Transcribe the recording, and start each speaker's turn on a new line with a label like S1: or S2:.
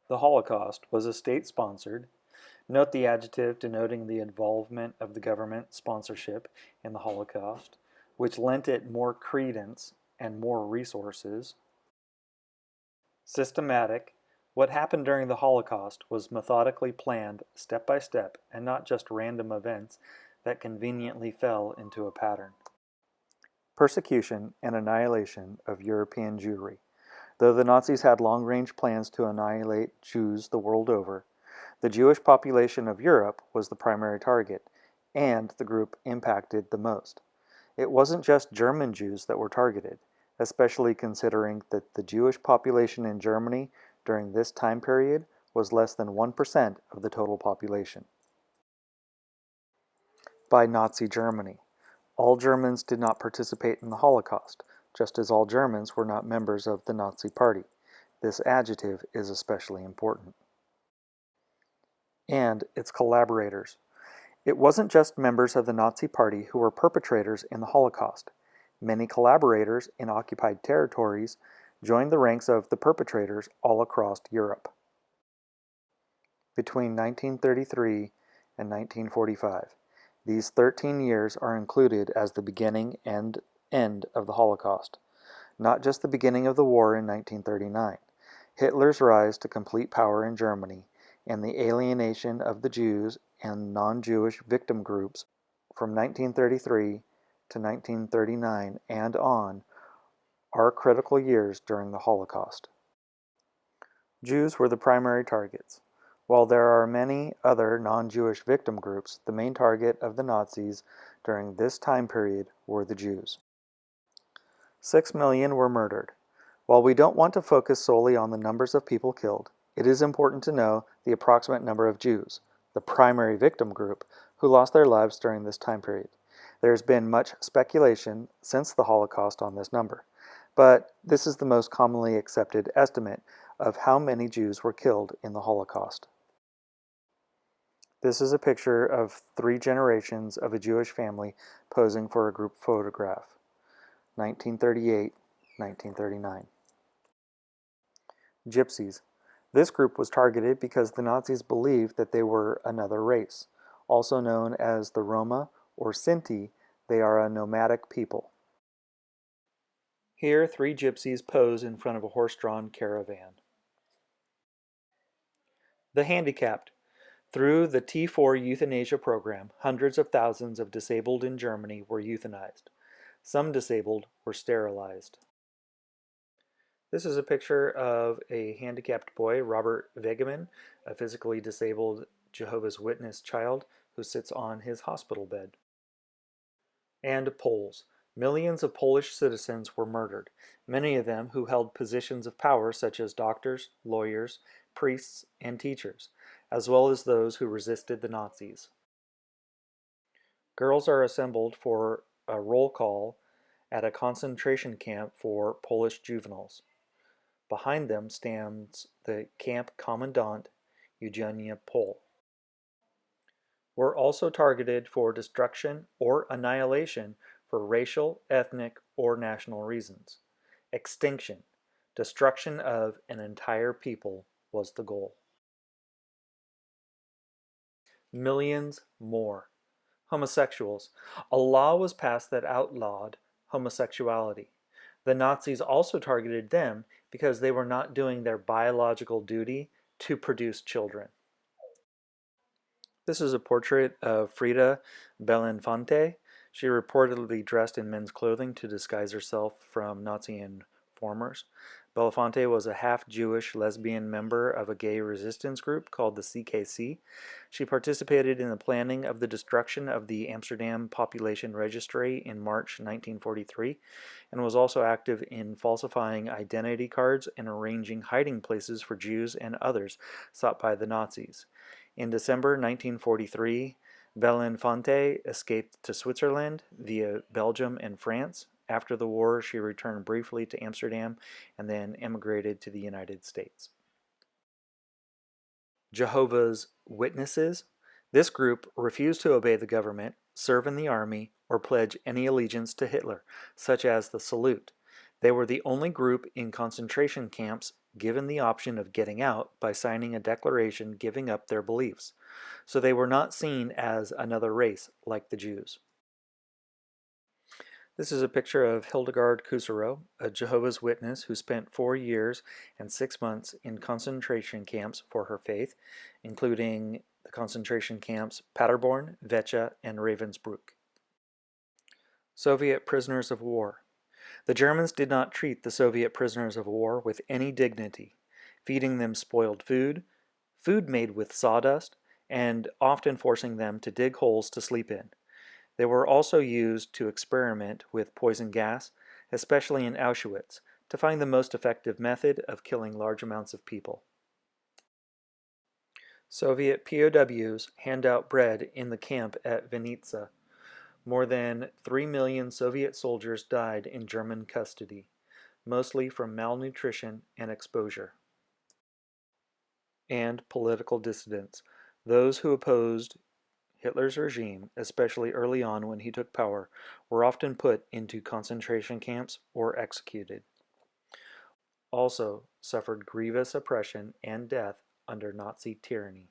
S1: The Holocaust was a state-sponsored. Note the adjective denoting the involvement of the government sponsorship in the Holocaust, which lent it more credence and more resources. Systematic. What happened during the Holocaust was methodically planned step by step and not just random events that conveniently fell into a pattern. Persecution and annihilation of European Jewry. Though the Nazis had long-range plans to annihilate Jews the world over, the Jewish population of Europe was the primary target, and the group impacted the most. It wasn't just German Jews that were targeted, especially considering that the Jewish population in Germany during this time period was less than 1% of the total population. By Nazi Germany. All Germans did not participate in the Holocaust, just as all Germans were not members of the Nazi Party. This adjective is especially important. And its collaborators. It wasn't just members of the Nazi Party who were perpetrators in the Holocaust. Many collaborators in occupied territories joined the ranks of the perpetrators all across Europe. Between 1933 and 1945. These 13 years are included as the beginning and end of the Holocaust, not just the beginning of the war in 1939. Hitler's rise to complete power in Germany and the alienation of the Jews and non-Jewish victim groups from 1933 to 1939 and on are critical years during the Holocaust. Jews were the primary targets. While there are many other non-Jewish victim groups, the main target of the Nazis during this time period were the Jews. 6 million were murdered. While we don't want to focus solely on the numbers of people killed, it is important to know the approximate number of Jews, the primary victim group, who lost their lives during this time period. There has been much speculation since the Holocaust on this number, but this is the most commonly accepted estimate of how many Jews were killed in the Holocaust. This is a picture of 3 generations of a Jewish family posing for a group photograph, 1938, 1939. Gypsies. This group was targeted because the Nazis believed that they were another race. Also known as the Roma or Sinti, they are a nomadic people. Here, 3 gypsies pose in front of a horse-drawn caravan. The handicapped. Through the T4 euthanasia program, hundreds of thousands of disabled in Germany were euthanized. Some disabled were sterilized. This is a picture of a handicapped boy, Robert Wegemann, a physically disabled Jehovah's Witness child who sits on his hospital bed. And Poles. Millions of Polish citizens were murdered, many of them who held positions of power such as doctors, lawyers, priests, and teachers, as well as those who resisted the Nazis. Girls are assembled for a roll call at a concentration camp for Polish juveniles. Behind them stands the camp commandant, Eugenia Pole. Were also targeted for destruction or annihilation for racial, ethnic, or national reasons. Extinction, destruction of an entire people was the goal. Millions more. Homosexuals. A law was passed that outlawed homosexuality. The Nazis also targeted them because they were not doing their biological duty to produce children. This is a portrait of Frida Belinfante. She reportedly dressed in men's clothing to disguise herself from Nazi informers. Belafonte was a half-Jewish lesbian member of a gay resistance group called the CKC. She participated in the planning of the destruction of the Amsterdam Population Registry in March 1943 and was also active in falsifying identity cards and arranging hiding places for Jews and others sought by the Nazis. In December 1943, Belinfante escaped to Switzerland via Belgium and France. After the war, she returned briefly to Amsterdam and then emigrated to the United States. Jehovah's Witnesses. This group refused to obey the government, serve in the army, or pledge any allegiance to Hitler, such as the Salute. They were the only group in concentration camps given the option of getting out by signing a declaration giving up their beliefs, so they were not seen as another race like the Jews. This is a picture of Hildegard Kusaro, a Jehovah's Witness who spent 4 years and 6 months in concentration camps for her faith, including the concentration camps Paderborn, Vecha, and Ravensbrück. Soviet prisoners of war. The Germans did not treat the Soviet prisoners of war with any dignity, feeding them spoiled food, food made with sawdust, and often forcing them to dig holes to sleep in. They were also used to experiment with poison gas, especially in Auschwitz, to find the most effective method of killing large amounts of people. Soviet POWs hand out bread in the camp at Vinnitsa. More than 3 million Soviet soldiers died in German custody, mostly from malnutrition and exposure. And political dissidents, those who opposed Hitler's regime, especially early on when he took power, were often put into concentration camps or executed. Also suffered grievous oppression and death under Nazi tyranny.